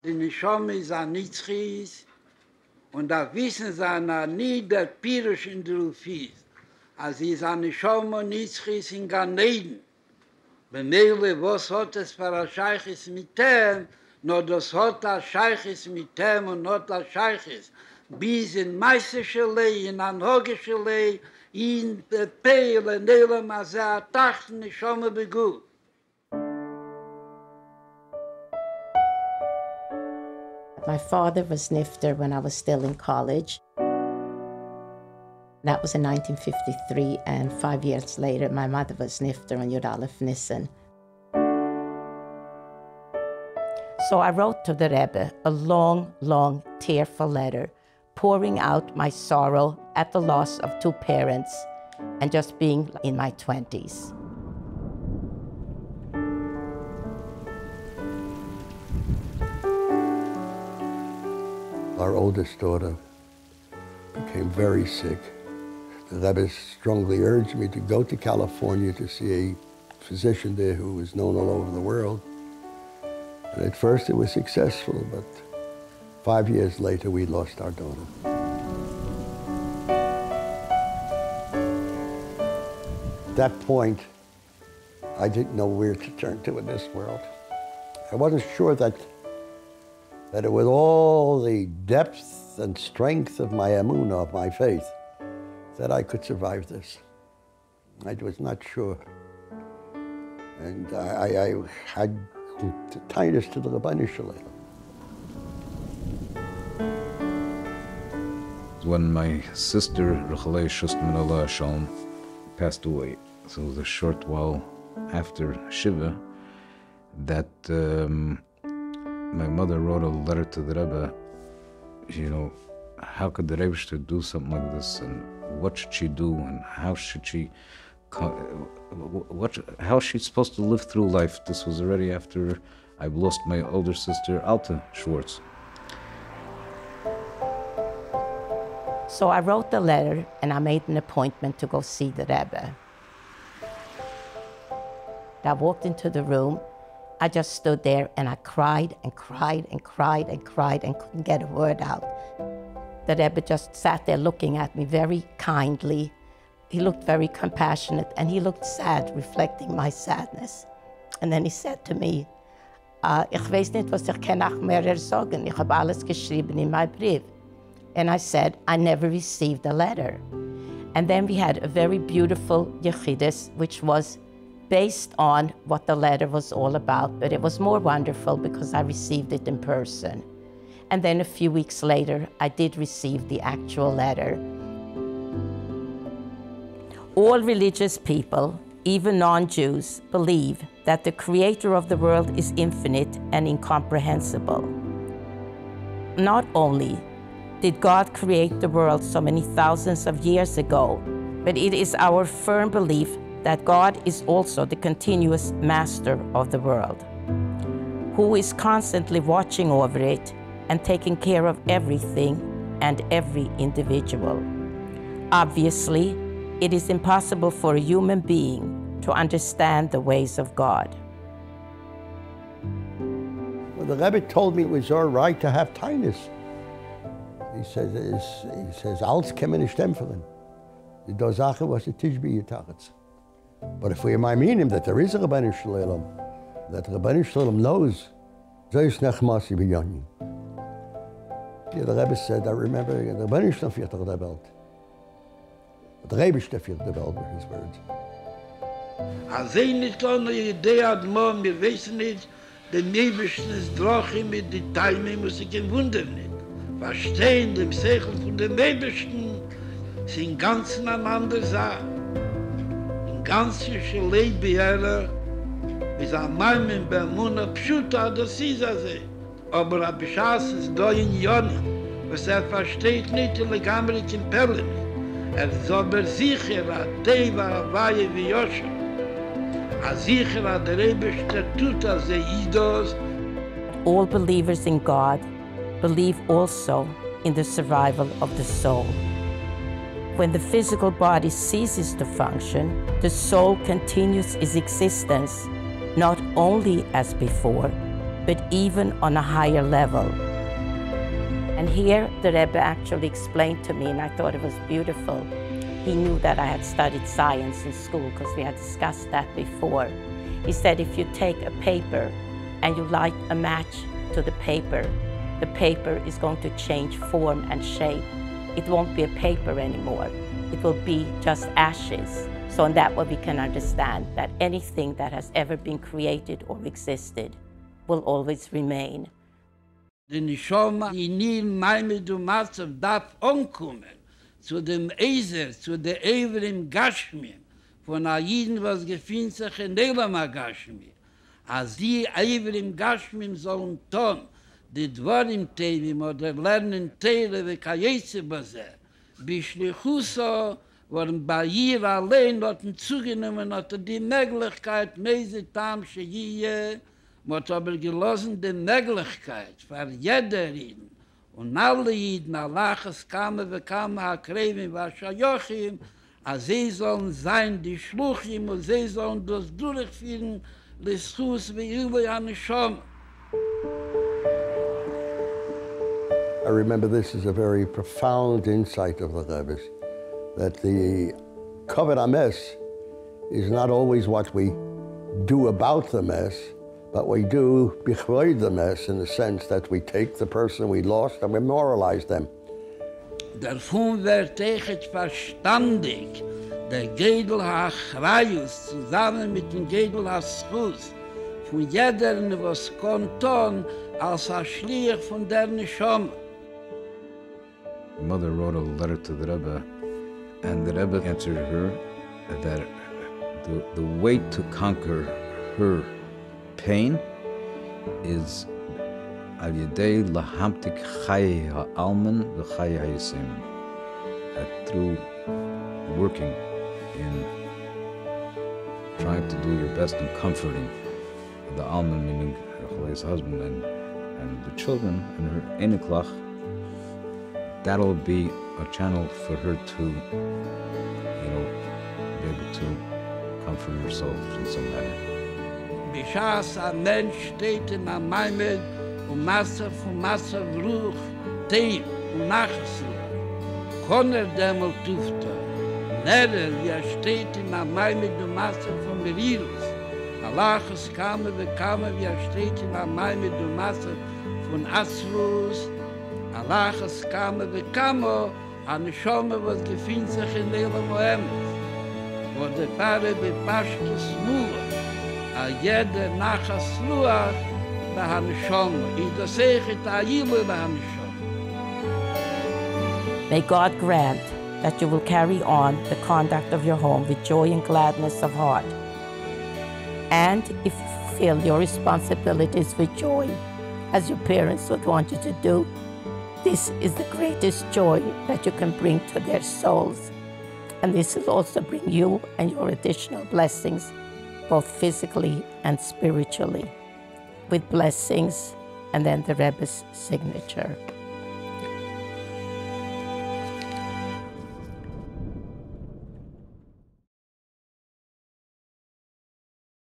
Die Neshama ist ein Nitzchis und da wissen sie nie der Pirush in der Rufis. Als ist ein Neshama Nitzchis in Ganeden. Bemeile, was hat es für ein Scheiches mit dem, nur das hat ein Scheiches mit dem und not ein Scheiches. Bis in meistische Lei, in anhogische Lei, in der Peile, in der Masea, Tachten, Neshama begut. My father was Nifter when I was still in college. That was in 1953, and 5 years later, my mother was Nifter on Yud Aleph Nissen. So I wrote to the Rebbe a long, long, tearful letter, pouring out my sorrow at the loss of two parents and just being in my 20s. Our oldest daughter became very sick. The Rebbe strongly urged me to go to California to see a physician there who was known all over the world. And at first it was successful, but 5 years later we lost our daughter. At that point, I didn't know where to turn to in this world. I wasn't sure that with all the depth and strength of my emunah, of my faith, that I could survive this. I was not sure. And I had to tie this to the Rabbanu Shalom. When my sister, Rechalei Shustman Allah Shalom, passed away, so it was a short while after Shiva, that my mother wrote a letter to the Rebbe, how could the Rebbe do something like this, and what should she do, and how should she, how is she supposed to live through life? This was already after I lost my older sister, Alta Schwartz. So I wrote the letter, and I made an appointment to go see the Rebbe. I walked into the room. I just stood there and I cried and cried and cried and cried and couldn't get a word out. The Rebbe just sat there looking at me very kindly. He looked very compassionate and he looked sad, reflecting my sadness. And then he said to me, ich weiß nicht, was ich kann noch mehr sagen. Ich habe alles geschrieben in my brief. And I said, I never received a letter. And then we had a very beautiful yechidus, which was based on what the letter was all about, but it was more wonderful because I received it in person. And then a few weeks later, I did receive the actual letter. All religious people, even non-Jews, believe that the creator of the world is infinite and incomprehensible. Not only did God create the world so many thousands of years ago, but it is our firm belief that God is also the continuous master of the world, who is constantly watching over it and taking care of everything and every individual. Obviously, it is impossible for a human being to understand the ways of God. Well, the Rebbe told me it was all right to have tinus. He says, "Als kemen ich dämpferen." Die Dosache was a tishbi yitachetz. But if we mean that there is a Rabbanu Shalom, that the Rabbanu Shalom knows, Zeus nechmasi b'yanyin. Yeah, the Rebbe said, I remember, the Rabbanu Shalom fiert the Welt. But the Rebbe fiert the Welt with his words. Als nicht ohne Idee hat man, wir wissen nicht, den Nebischen ist Drochen mit den Teilen, muss ich wundern nicht. Verstehen, dem Sechel von den Nebischen, sind ganz einander Sachen. Ganze Leben ist ein Mann mit Bermuna Pschuta, das ist also. Aber ein Beschaß ist da in Jonen, was versteht nicht in der Amerikan Perlen. Ist aber sicher, ein Teva, ein Weihe wie Joshua. Sicher, der Rebeste tut, als Idos. All believers in God believe also in the survival of the soul. When the physical body ceases to function, the soul continues its existence, not only as before, but even on a higher level. And here the Rebbe actually explained to me, and I thought it was beautiful. He knew that I had studied science in school because we had discussed that before. He said if you take a paper and you light a match to the paper is going to change form and shape. It won't be a paper anymore. It will be just ashes. So in that way we can understand that anything that has ever been created or existed will always remain. Die Neshama in ihm meine du Matzav darf ankommen zu dem Ezer, zu der Evrim Gashmim, von Aiden, was gefühlt sich in Elam Gashmim. Als die Evrim Gashmim sollen tun, die Dwarim Tevim oder lernen Teile wie Kayetze Bazer, Bishlichuso, waren bei ihr allein hatten zugenommen, hatte die Möglichkeit, Meise Tam Shehiyeh, man hat aber gelassen die Möglichkeit für jeder Jeden und alle Jeden, Allahs kamen, wir kamen, Hakrevim, Vashayochim, als sie sollen sein, die Schluchim, und sie sollen das durchführen, Lischus wie Ilwe Anishom. I remember this is a very profound insight of the Rebbe's, that the Kavod HaMes is not always what we do about the mess, but we do bechroid the mess in the sense that we take the person we lost and we memorialize them. Davon wird echt verstandig, der Gedel HaAchrayus zusammen mit dem Gedel HaSchus von jedem, was konton als ein Schliach von der Neshama. My mother wrote a letter to the Rebbe, and the Rebbe answered her that the way to conquer her pain is al yedei lahamtik chai ha'alman v'chai ha'yisim, that through working in trying to do your best in comforting the alman, meaning Rachel's husband and the children, and her eniklach, that'll be a channel for her to, be able to comfort herself in some manner. Bishas a Mensch steht in a Maimed und Masse Ruch, Teim und Nachsel. Konner demol tufta. Nere, wie steht in a Maimed und Masse von Merirus. Allahs kamen, wie steht in a Maimed und Masse von Asrus. Allahs kamen, an Neshama, was gefühlt sich in Elam Oemes. Wo der Pfarrer bepascht das Mura. A jeder nachas Ruach da Haneshama. I das sechet a Yile da Haneshama. May God grant that you will carry on the conduct of your home with joy and gladness of heart. And if you fulfill your responsibilities with joy, as your parents would want you to do, this is the greatest joy that you can bring to their souls. And this will also bring you and your additional blessings, both physically and spiritually, with blessings and then the Rebbe's signature.